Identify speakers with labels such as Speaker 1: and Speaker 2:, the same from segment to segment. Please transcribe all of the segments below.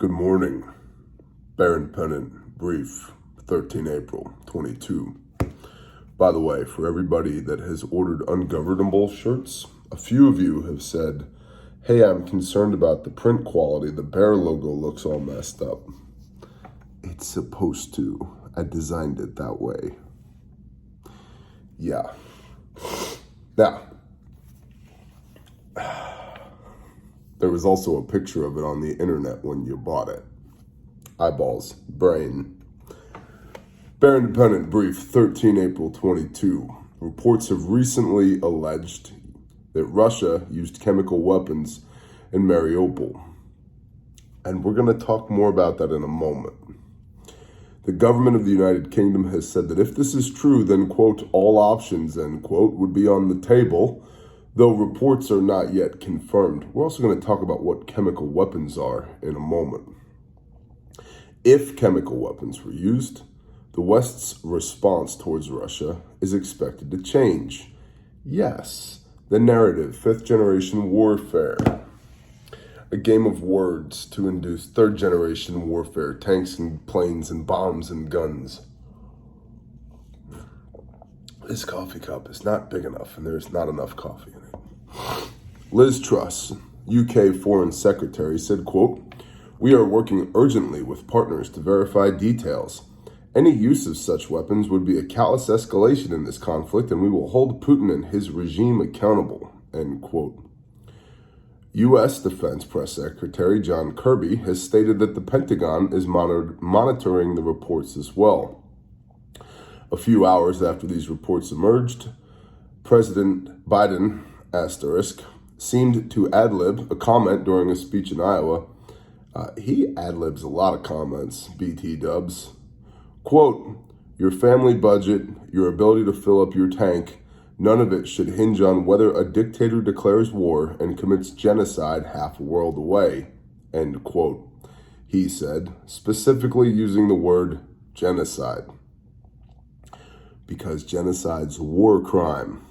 Speaker 1: Good morning. Bearer Pennant Brief, 13 April 22. By the way, for everybody that has ordered ungovernable shirts, a few of you have said, hey, I'm concerned about the print quality. The bear logo looks all messed up. It's supposed to. I designed it that way. Yeah. Now, there was also a picture of it on the internet when you bought it. Eyeballs, brain. Bear Independent Brief, 13 April 22. Reports have recently alleged that Russia used chemical weapons in Mariupol. And we're going to talk more about that in a moment. The government of the United Kingdom has said that if this is true, then, quote, all options, end quote, would be on the table, though reports are not yet confirmed. We're also going to talk about what chemical weapons are in a moment. If chemical weapons were used, the West's response towards Russia is expected to change. Yes, the narrative, fifth generation warfare. A game of words to induce third generation warfare, tanks and planes and bombs and guns. This coffee cup is not big enough and there's not enough coffee in it. Liz Truss, UK Foreign Secretary, said, quote, we are working urgently with partners to verify details. Any use of such weapons would be a callous escalation in this conflict and we will hold Putin and his regime accountable, end quote. U.S. Defense Press Secretary John Kirby has stated that the Pentagon is monitoring the reports as well. A few hours after these reports emerged, President Biden, seemed to ad-lib a comment during a speech in Iowa. He ad-libs a lot of comments, BT dubs. Quote, your family budget, your ability to fill up your tank, none of it should hinge on whether a dictator declares war and commits genocide half a world away, end quote. He said, specifically using the word genocide. Because genocide's a war crime.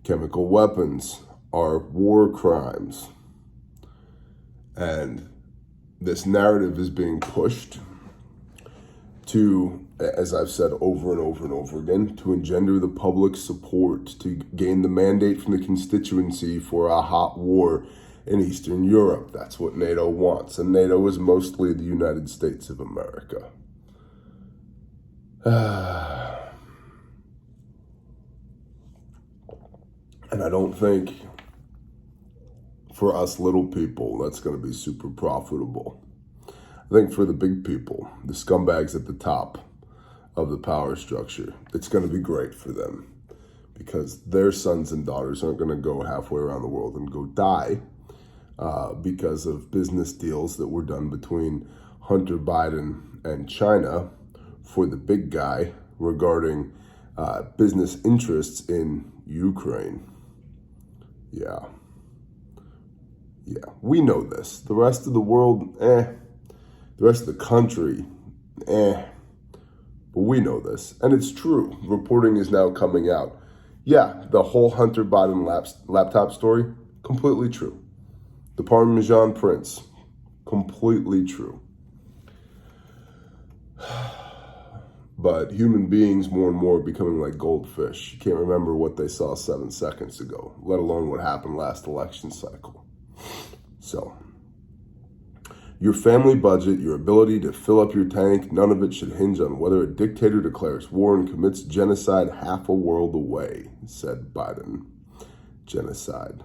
Speaker 1: Chemical weapons are war crimes. And this narrative is being pushed to, as I've said over and over and over again, to engender the public support, to gain the mandate from the constituency for a hot war in Eastern Europe. That's what NATO wants. And NATO is mostly the United States of America. And I don't think for us little people that's going to be super profitable. I think for the big people, the scumbags at the top of the power structure, it's going to be great for them because their sons and daughters aren't going to go halfway around the world and go die because of business deals that were done between Hunter Biden and China for the big guy regarding business interests in Ukraine. Yeah, we know this. The rest of the world, The rest of the country, But we know this. And it's true. Reporting is now coming out. Yeah, the whole Hunter Biden laptop story, completely true. The Parmesan Prince, completely true. But human beings more and more are becoming like goldfish. You can't remember what they saw 7 seconds ago, let alone what happened last election cycle. So, your family budget, your ability to fill up your tank, none of it should hinge on whether a dictator declares war and commits genocide half a world away, said Biden. Genocide.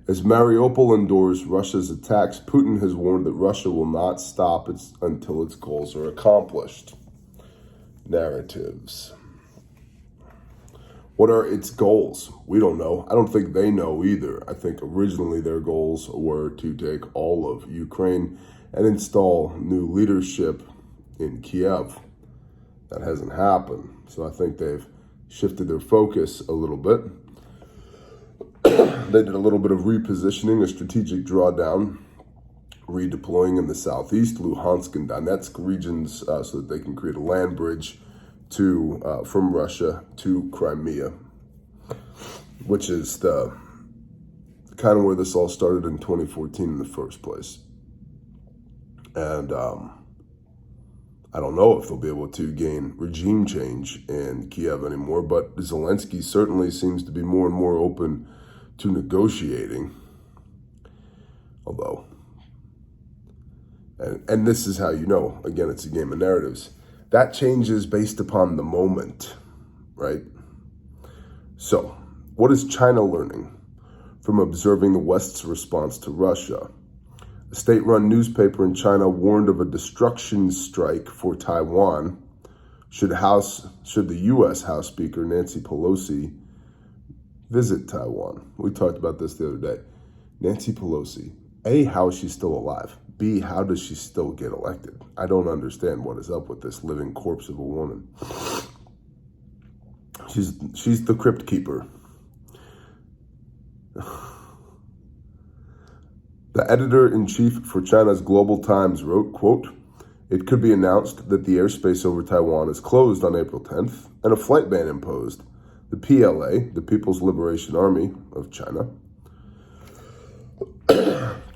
Speaker 1: As Mariupol endures Russia's attacks, Putin has warned that Russia will not stop until its goals are accomplished. Narratives. What are its goals? We don't know. I don't think they know either. I think originally their goals were to take all of Ukraine and install new leadership in Kiev. That hasn't happened. So I think they've shifted their focus a little bit. They did a little bit of repositioning, a strategic drawdown, redeploying in the southeast, Luhansk and Donetsk regions so that they can create a land bridge from Russia to Crimea, which is the kind of where this all started in 2014 in the first place. And I don't know if they'll be able to gain regime change in Kiev anymore, but Zelensky certainly seems to be more and more open to negotiating. Although, and this is how you know, again, it's a game of narratives. That changes based upon the moment, right? So, what is China learning from observing the West's response to Russia? A state-run newspaper in China warned of a destruction strike for Taiwan should the U.S. House Speaker Nancy Pelosi visit Taiwan. We talked about this the other day. Nancy Pelosi, A, how is she still alive? B, how does she still get elected? I don't understand what is up with this living corpse of a woman. She's the crypt keeper. The editor-in-chief for China's Global Times wrote, quote, "It could be announced that the airspace over Taiwan is closed on April 10th and a flight ban imposed. The PLA, the People's Liberation Army of China,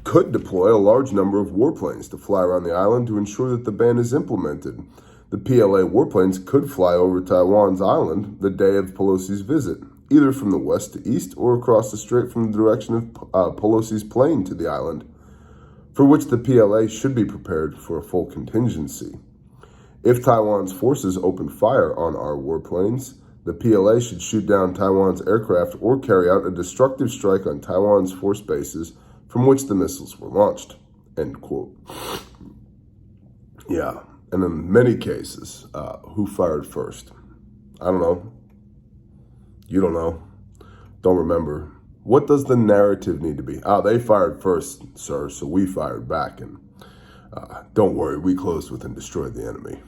Speaker 1: could deploy a large number of warplanes to fly around the island to ensure that the ban is implemented. The PLA warplanes could fly over Taiwan's island the day of Pelosi's visit, either from the west to east or across the strait from the direction of Pelosi's plane to the island, for which the PLA should be prepared for a full contingency. If Taiwan's forces open fire on our warplanes, the PLA should shoot down Taiwan's aircraft or carry out a destructive strike on Taiwan's force bases from which the missiles were launched," end quote. Yeah, and in many cases, who fired first? I don't know. You don't know. Don't remember. What does the narrative need to be? They fired first, sir, so we fired back. And don't worry, we closed with and destroyed the enemy.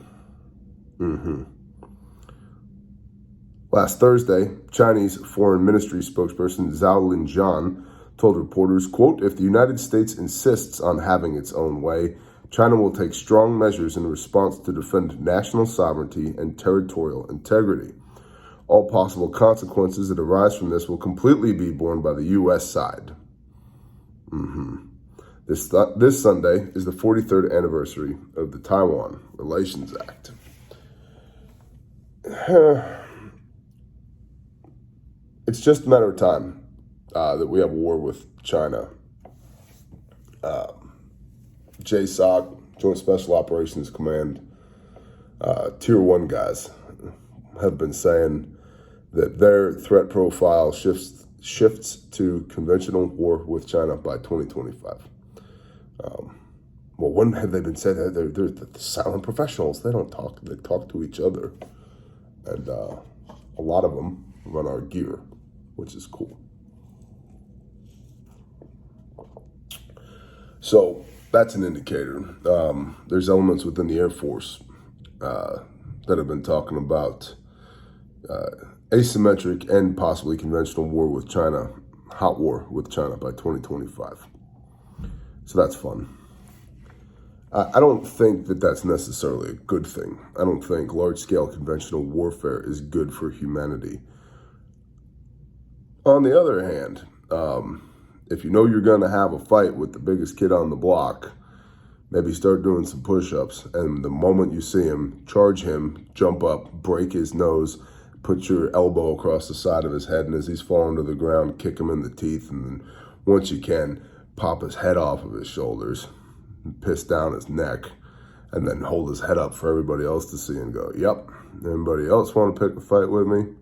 Speaker 1: Last Thursday, Chinese Foreign Ministry spokesperson Zhao Linjian told reporters, quote, "If the United States insists on having its own way, China will take strong measures in response to defend national sovereignty and territorial integrity. All possible consequences that arise from this will completely be borne by the U.S. side." This Sunday is the 43rd anniversary of the Taiwan Relations Act. It's just a matter of time that we have a war with China. JSOC, Joint Special Operations Command, Tier 1 guys have been saying that their threat profile shifts to conventional war with China by 2025. Well, when have they been saying that? They're the silent professionals. They don't talk. They talk to each other. And a lot of them run our gear, which is cool. So that's an indicator. There's elements within the Air Force that have been talking about asymmetric and possibly conventional war with China, hot war with China by 2025. So that's fun. I don't think that that's necessarily a good thing. I don't think large-scale conventional warfare is good for humanity. On the other hand, if you know you're going to have a fight with the biggest kid on the block, maybe start doing some push-ups, and the moment you see him, charge him, jump up, break his nose, put your elbow across the side of his head, and as he's falling to the ground, kick him in the teeth, and then once you can, pop his head off of his shoulders, piss down his neck, and then hold his head up for everybody else to see and go, "Yep, anybody else want to pick a fight with me?"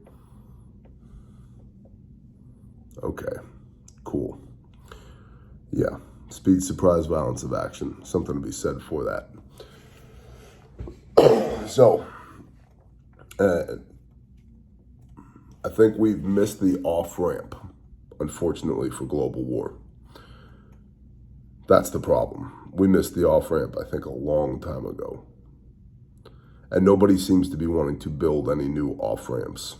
Speaker 1: Okay, cool. Yeah, speed, surprise, violence of action. Something to be said for that. So, I think we've missed the off-ramp, unfortunately, for global war. That's the problem. We missed the off-ramp, I think, a long time ago. And nobody seems to be wanting to build any new off-ramps.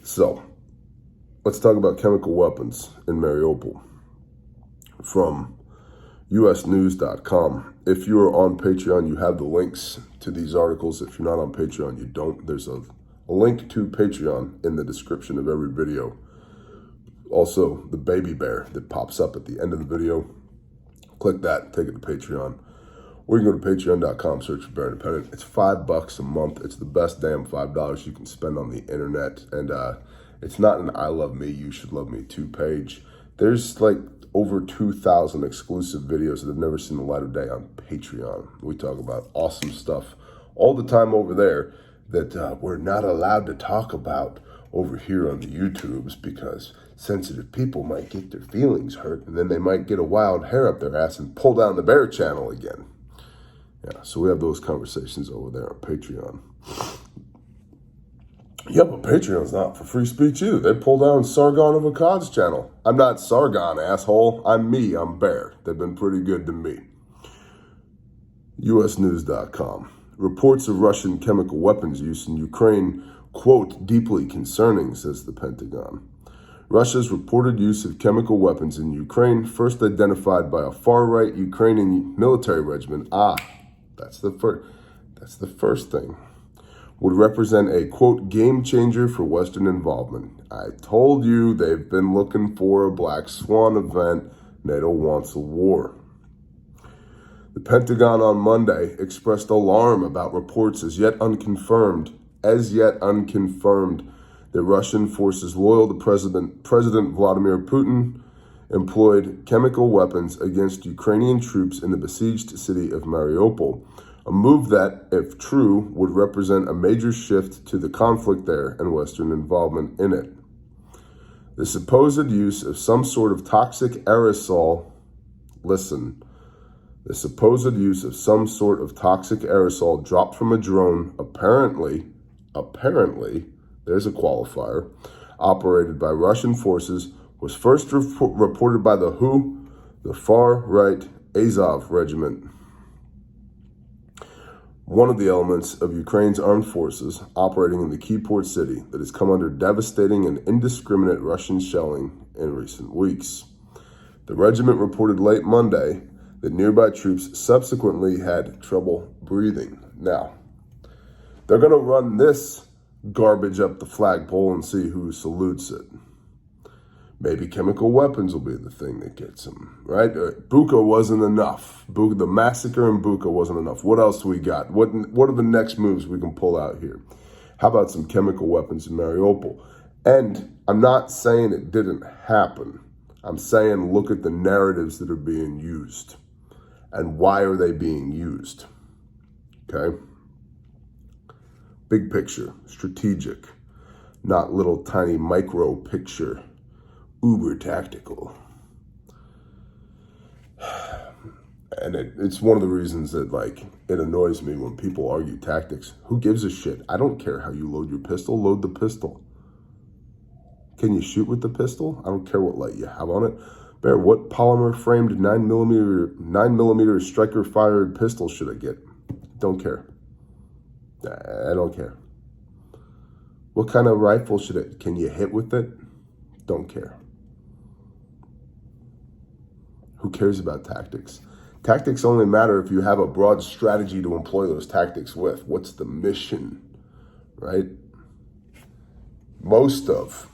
Speaker 1: So, let's talk about chemical weapons in Mariupol. From usnews.com. If you are on Patreon, you have the links to these articles. If you're not on Patreon, you don't. There's a link to Patreon in the description of every video. Also, the baby bear that pops up at the end of the video Click that, take it to Patreon. Or you can go to patreon.com, search for Bear Independent. It's $5 a month. It's the best damn $5 you can spend on the internet. And it's not an I love me, you should love me too page. There's like over 2,000 exclusive videos that have never seen the light of day on Patreon. We talk about awesome stuff all the time over there that we're not allowed to talk about over here on the YouTubes because sensitive people might get their feelings hurt and then they might get a wild hair up their ass and pull down the Bear channel again. Yeah, so we have those conversations over there on Patreon. Yeah, but Patreon's not for free speech either. They pull down Sargon of Akkad's channel. I'm not Sargon, asshole. I'm me. I'm Bear. They've been pretty good to me. USnews.com. Reports of Russian chemical weapons use in Ukraine, quote, deeply concerning, says the Pentagon. Russia's reported use of chemical weapons in Ukraine, first identified by a far-right Ukrainian military regiment. That's the first thing. Would represent a, quote, game changer for Western involvement. I told you they've been looking for a black swan event. NATO wants a war. The Pentagon on Monday expressed alarm about reports as yet unconfirmed, that Russian forces loyal to President Vladimir Putin employed chemical weapons against Ukrainian troops in the besieged city of Mariupol, a move that, if true, would represent a major shift to the conflict there and Western involvement in it. The supposed use of some sort of toxic aerosol, dropped from a drone, apparently, there's a qualifier, operated by Russian forces, was first reported by the WHO, the far-right Azov regiment, one of the elements of Ukraine's armed forces operating in the key port city that has come under devastating and indiscriminate Russian shelling in recent weeks. The regiment reported late Monday that nearby troops subsequently had trouble breathing. Now, they're going to run this garbage up the flagpole and see who salutes it. Maybe chemical weapons will be the thing that gets them, right? Bucha wasn't enough. The massacre in Bucha wasn't enough. What else do we got? What are the next moves we can pull out here? How about some chemical weapons in Mariupol? And I'm not saying it didn't happen. I'm saying look at the narratives that are being used. And why are they being used? Okay? Big picture, strategic, not little tiny micro picture. Uber tactical. And it's one of the reasons that, like, it annoys me when people argue tactics. Who gives a shit? I don't care how you load your pistol. Load the pistol. Can you shoot with the pistol? I don't care what light you have on it. Bear, what polymer framed 9mm striker fired pistol should I get? Don't care. I don't care. What kind of rifle should it? Can you hit with it? Don't care. Who cares about tactics? Tactics only matter if you have a broad strategy to employ those tactics with. What's the mission, right? The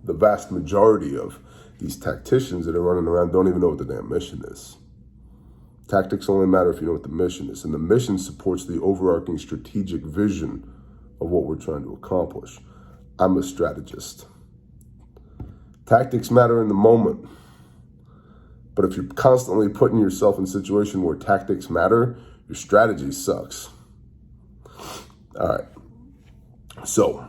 Speaker 1: vast majority of these tacticians that are running around don't even know what the damn mission is. Tactics only matter if you know what the mission is. And the mission supports the overarching strategic vision of what we're trying to accomplish. I'm a strategist. Tactics matter in the moment. But if you're constantly putting yourself in a situation where tactics matter, your strategy sucks. All right. So,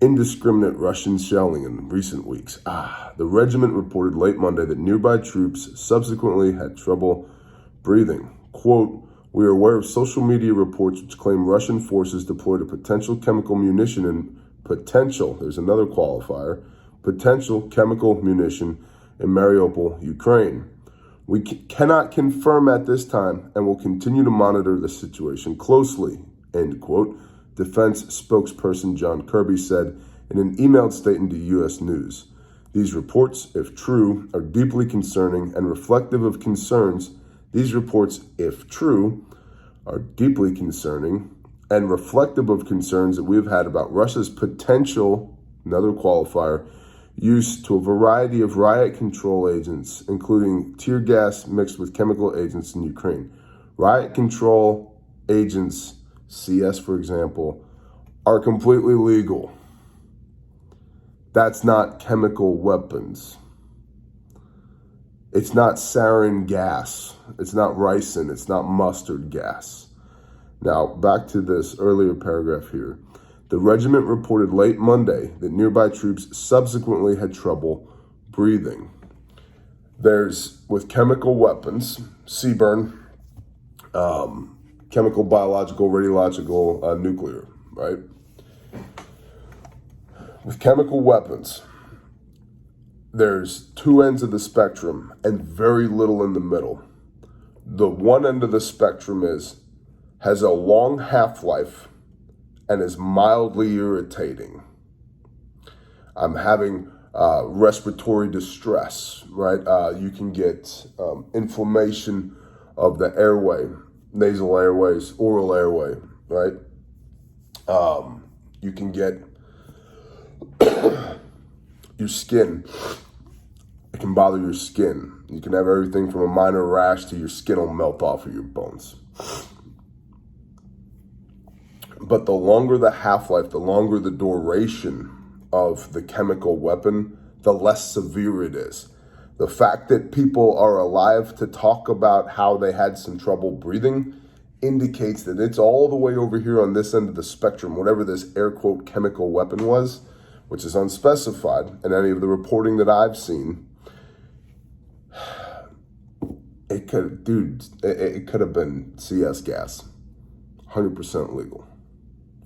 Speaker 1: indiscriminate Russian shelling in recent weeks. The regiment reported late Monday that nearby troops subsequently had trouble breathing. Quote, we are aware of social media reports which claim Russian forces deployed a potential chemical munition in there's another qualifier, potential chemical munition in Mariupol, Ukraine. We cannot confirm at this time and will continue to monitor the situation closely, end quote, Defense spokesperson John Kirby said in an emailed statement to U.S. News. These reports, if true, are deeply concerning and reflective of concerns. These reports, if true, are deeply concerning and reflective of concerns that we've had about Russia's potential, another qualifier, use to a variety of riot control agents, including tear gas mixed with chemical agents in Ukraine. Riot control agents, CS for example, are completely legal. That's not chemical weapons. It's not sarin gas. It's not ricin. It's not mustard gas. Now, back to this earlier paragraph here. The regiment reported late Monday that nearby troops subsequently had trouble breathing. There's, with chemical weapons, CBRN, chemical, biological, radiological, nuclear, right? With chemical weapons, there's two ends of the spectrum and very little in the middle. The one end of the spectrum has a long half-life and is mildly irritating. I'm having respiratory distress, right? You can get inflammation of the airway, nasal airways, oral airway, right? You can get your skin. It can bother your skin. You can have everything from a minor rash to your skin will melt off of your bones. But the longer the half-life, the longer the duration of the chemical weapon, the less severe it is. The fact that people are alive to talk about how they had some trouble breathing indicates that it's all the way over here on this end of the spectrum, whatever this air quote chemical weapon was, which is unspecified in any of the reporting that I've seen. It could have been CS gas, 100% legal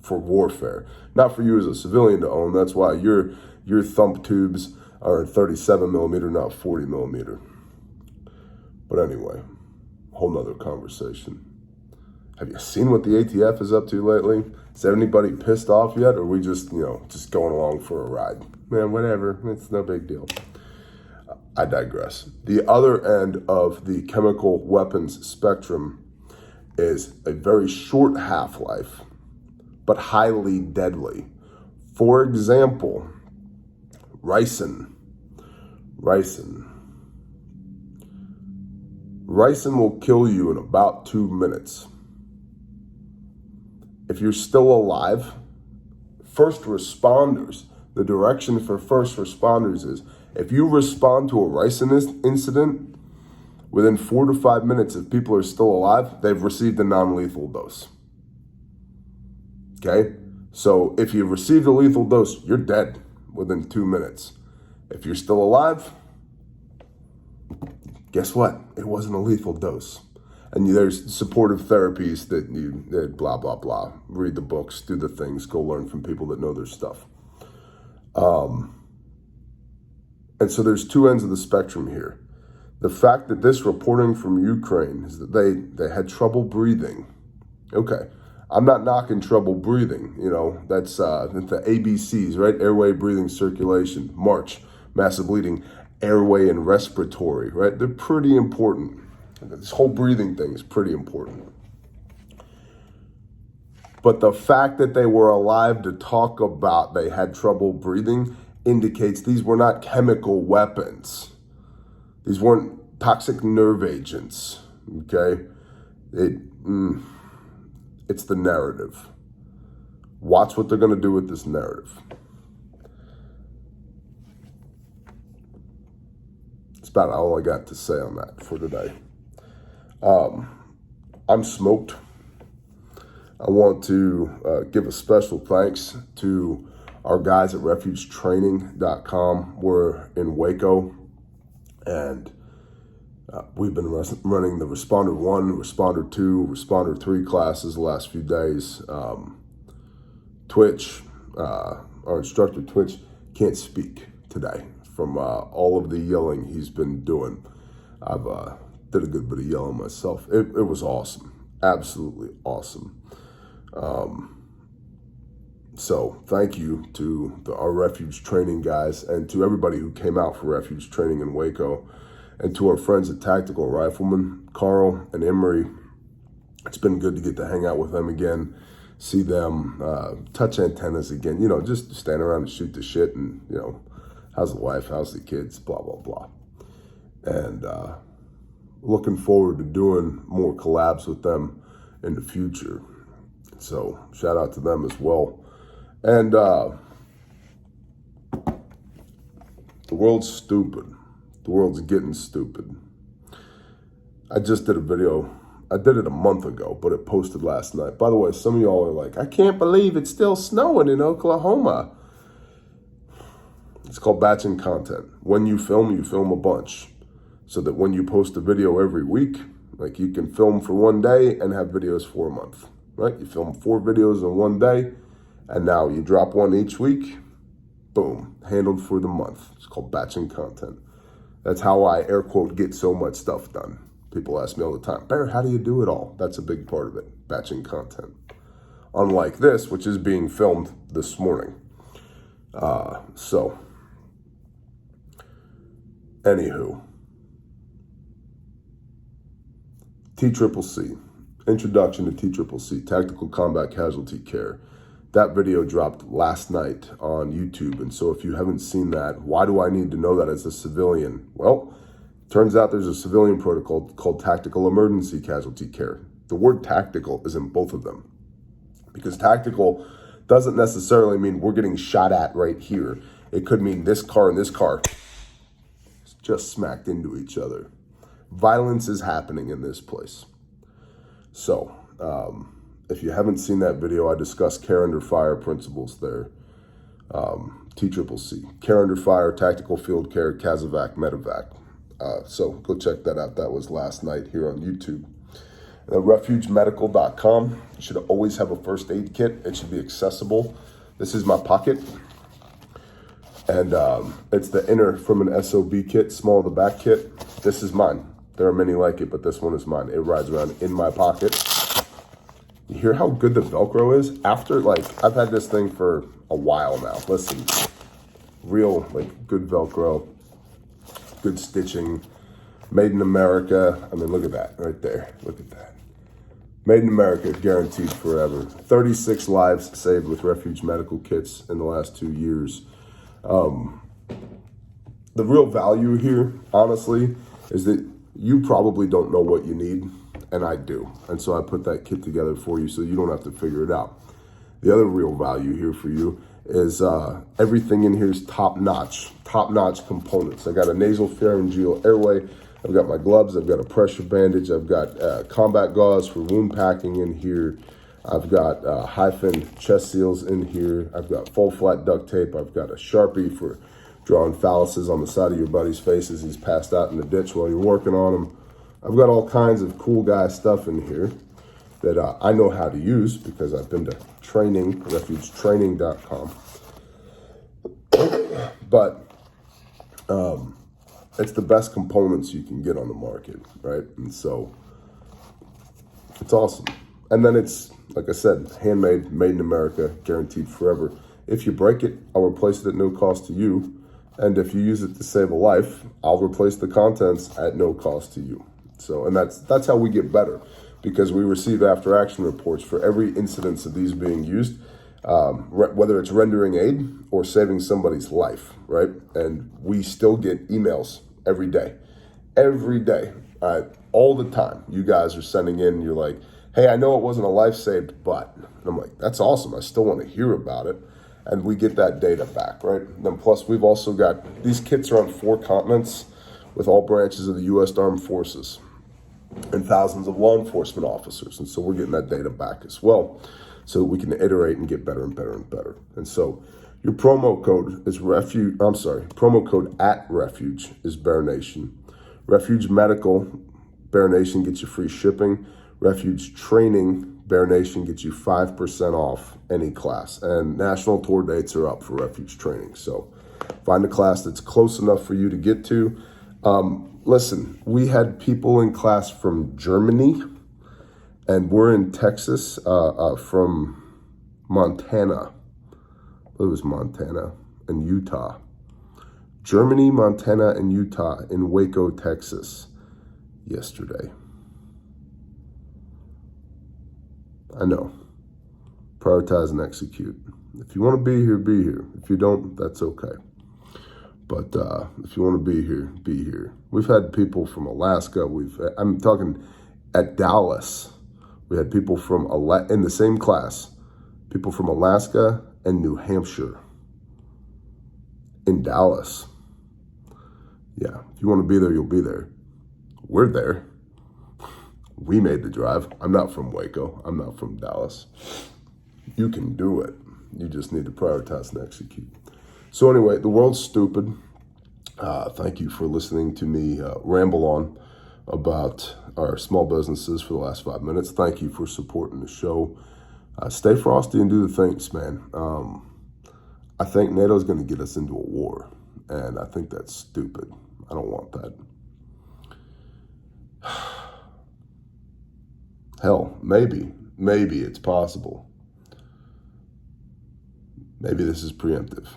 Speaker 1: for warfare, not for you as a civilian to own. That's why your thump tubes are 37 millimeter, not 40 millimeter. But anyway, whole nother conversation. Have you seen what the ATF is up to lately? Is anybody pissed off yet? Or are we just going along for a ride? Man, whatever, it's no big deal. I digress. The other end of the chemical weapons spectrum is a very short half-life, but highly deadly. For example, ricin. Ricin will kill you in about 2 minutes. If you're still alive, first responders, the direction for first responders is, if you respond to a ricin incident, within 4 to 5 minutes, if people are still alive, they've received a non-lethal dose. Okay? So if you've received a lethal dose, you're dead within 2 minutes. If you're still alive, guess what? It wasn't a lethal dose. And there's supportive therapies that blah, blah, blah. Read the books, do the things, go learn from people that know their stuff. And so there's two ends of the spectrum here. The fact that this reporting from Ukraine is that they had trouble breathing. Okay, I'm not knocking trouble breathing. That's the ABCs, right? Airway, breathing, circulation. March, massive bleeding, airway and respiratory, right? They're pretty important. This whole breathing thing is pretty important. But the fact that they were alive to talk about they had trouble breathing indicates these were not chemical weapons. These weren't toxic nerve agents, okay? It's the narrative. Watch what they're going to do with this narrative. That's about all I got to say on that for today. I'm smoked. I want to give a special thanks to our guys at refugetraining.com. We're in Waco, and we've been running the Responder 1, Responder 2, Responder 3 classes the last few days. Twitch, our instructor Twitch, can't speak today from all of the yelling he's been doing. I've did a good bit of yelling myself. It was awesome. Absolutely awesome. So thank you to our refuge training guys and to everybody who came out for refuge training in Waco, and to our friends at Tactical Rifleman, Carl and Emery. It's been good to get to hang out with them again, see them touch antennas again, just stand around and shoot the shit and, how's the wife, how's the kids, blah, blah, blah. And looking forward to doing more collabs with them in the future. So shout out to them as well. And the world's stupid. The world's getting stupid. I just did a video. I did it a month ago, but it posted last night. By the way, some of y'all are like, I can't believe it's still snowing in Oklahoma. It's called batching content. When you film a bunch. So that when you post a video every week, like you can film for one day and have videos for a month, right? You film 4 videos in one day, and now you drop one each week, boom, handled for the month. It's called batching content. That's how I, air quote, get so much stuff done. People ask me all the time, Bear, how do you do it all? That's a big part of it, batching content. Unlike this, which is being filmed this morning. Anywho. TCCC, Introduction to TCCC, Tactical Combat Casualty Care. That video dropped last night on YouTube. And so if you haven't seen that, why do I need to know that as a civilian? Well, turns out there's a civilian protocol called Tactical Emergency Casualty Care. The word tactical is in both of them. Because tactical doesn't necessarily mean we're getting shot at right here. It could mean this car and this car just smacked into each other. Violence is happening in this place. So, if you haven't seen that video, I discuss care under fire principles there. TCCC, care under fire, tactical field care, CASEVAC, medevac. So go check that out. That was last night here on YouTube. RefugeMedical.com. You should always have a first aid kit. It should be accessible. This is my pocket. And it's the inner from an SOB kit, small the back kit. This is mine. There are many like it, but this one is mine. It rides around in my pocket. You hear how good the Velcro is? After, I've had this thing for a while now. Listen, real, good Velcro, good stitching, made in America. I mean, look at that right there. Look at that. Made in America, guaranteed forever. 36 lives saved with Refuge Medical Kits in the last 2 years. The real value here, honestly, is that you probably don't know what you need, and I do. And so I put that kit together for you so you don't have to figure it out. The other real value here for you is everything in here is top-notch components. I got a nasal pharyngeal airway. I've got my gloves. I've got a pressure bandage. I've got combat gauze for wound packing in here. I've got hyphen chest seals in here. I've got full flat duct tape. I've got a Sharpie for drawing phalluses on the side of your buddy's face as he's passed out in the ditch while you're working on him. I've got all kinds of cool guy stuff in here that I know how to use because I've been to training, refugetraining.com. But it's the best components you can get on the market, right? And so it's awesome. And then it's, like I said, handmade, made in America, guaranteed forever. If you break it, I'll replace it at no cost to you. And if you use it to save a life, I'll replace the contents at no cost to you. So, and that's how we get better, because we receive after action reports for every incidence of these being used, whether it's rendering aid or saving somebody's life, right? And we still get emails every day, all the time. You guys are sending in, you're like, hey, I know it wasn't a life saved, but, and I'm like, that's awesome. I still want to hear about it. And we get that data back, right? And then plus we've also got, these kits are on 4 continents with all branches of the U.S. Armed Forces and thousands of law enforcement officers. And so we're getting that data back as well so that we can iterate and get better and better and better. And so your promo code is promo code @refuge is Bear Nation. Refuge Medical, Bear Nation gets you free shipping. Refuge Training, Bear Nation gets you 5% off any class. And national tour dates are up for Refuge Training. So find a class that's close enough for you to get to. Listen, we had people in class from Germany, and we're in Texas, from Montana. It was Montana and Utah. Germany, Montana, and Utah in Waco, Texas yesterday. I know. Prioritize and execute. If you want to be here, be here. If you don't, that's okay. But if you want to be here, be here. We've had people from Alaska. I'm talking at Dallas. We had people from in the same class, people from Alaska and New Hampshire in Dallas. Yeah, if you want to be there, you'll be there. We're there. We made the drive. I'm not from Waco. I'm not from Dallas. You can do it. You just need to prioritize and execute. So anyway, the world's stupid. Thank you for listening to me ramble on about our small businesses for the last 5 minutes. Thank you for supporting the show. Stay frosty and do the things, man. I think NATO's going to get us into a war, and I think that's stupid. I don't want that. Hell, maybe it's possible. Maybe this is preemptive.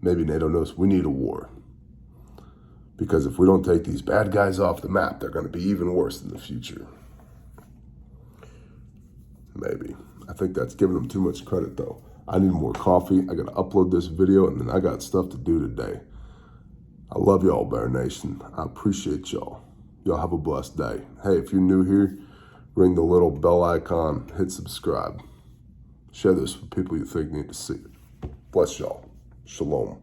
Speaker 1: Maybe NATO knows we need a war. Because if we don't take these bad guys off the map, they're going to be even worse in the future. Maybe. I think that's giving them too much credit, though. I need more coffee. I got to upload this video, and then I got stuff to do today. I love y'all, Bear Nation. I appreciate y'all. Y'all have a blessed day. Hey, if you're new here, ring the little bell icon, hit subscribe. Share this with people you think need to see it. Bless y'all. Shalom.